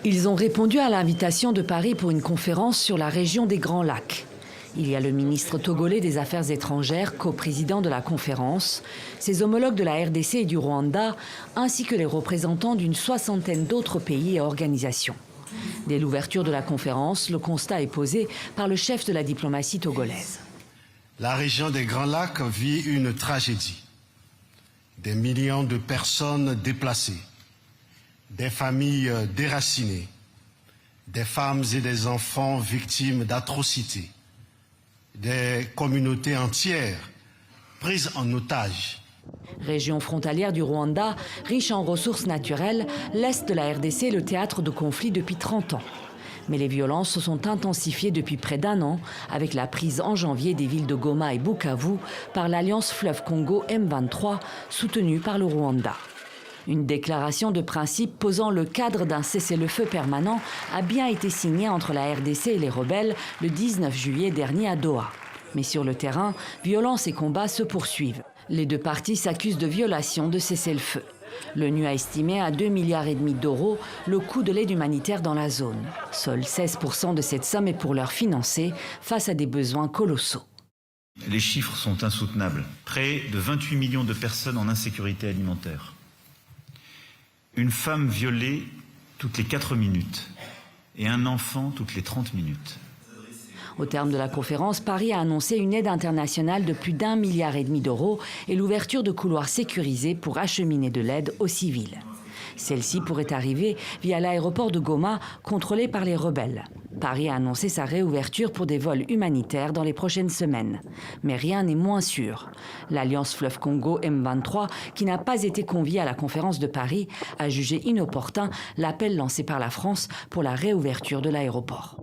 Ils ont répondu à l'invitation de Paris pour une conférence sur la région des Grands Lacs. Il y a le ministre togolais des Affaires étrangères, coprésident de la conférence, ses homologues de la RDC et du Rwanda, ainsi que les représentants d'une soixantaine d'autres pays et organisations. Dès l'ouverture de la conférence, le constat est posé par le chef de la diplomatie togolaise. La région des Grands Lacs vit une tragédie. Des millions de personnes déplacées, des familles déracinées, des femmes et des enfants victimes d'atrocités, des communautés entières prises en otage. Région frontalière du Rwanda, riche en ressources naturelles, l'Est de la RDC est le théâtre de conflits depuis 30 ans. Mais les violences se sont intensifiées depuis près d'un an avec la prise en janvier des villes de Goma et Bukavu par l'Alliance Fleuve Congo M23 soutenue par le Rwanda. Une déclaration de principe posant le cadre d'un cessez-le-feu permanent a bien été signée entre la RDC et les rebelles le 19 juillet dernier à Doha. Mais sur le terrain, violences et combats se poursuivent. Les deux parties s'accusent de violation de cessez-le-feu. L'ONU a estimé à 2,5 milliards d'euros le coût de l'aide humanitaire dans la zone. Seuls 16% de cette somme est pour leur financer face à des besoins colossaux. Les chiffres sont insoutenables. Près de 28 millions de personnes en insécurité alimentaire. Une femme violée toutes les 4 minutes et un enfant toutes les 30 minutes. Au terme de la conférence, Paris a annoncé une aide internationale de plus d'1,5 milliard d'euros et l'ouverture de couloirs sécurisés pour acheminer de l'aide aux civils. Celle-ci pourrait arriver via l'aéroport de Goma, contrôlé par les rebelles. Paris a annoncé sa réouverture pour des vols humanitaires dans les prochaines semaines. Mais rien n'est moins sûr. L'Alliance Fleuve Congo M23, qui n'a pas été conviée à la conférence de Paris, a jugé inopportun l'appel lancé par la France pour la réouverture de l'aéroport.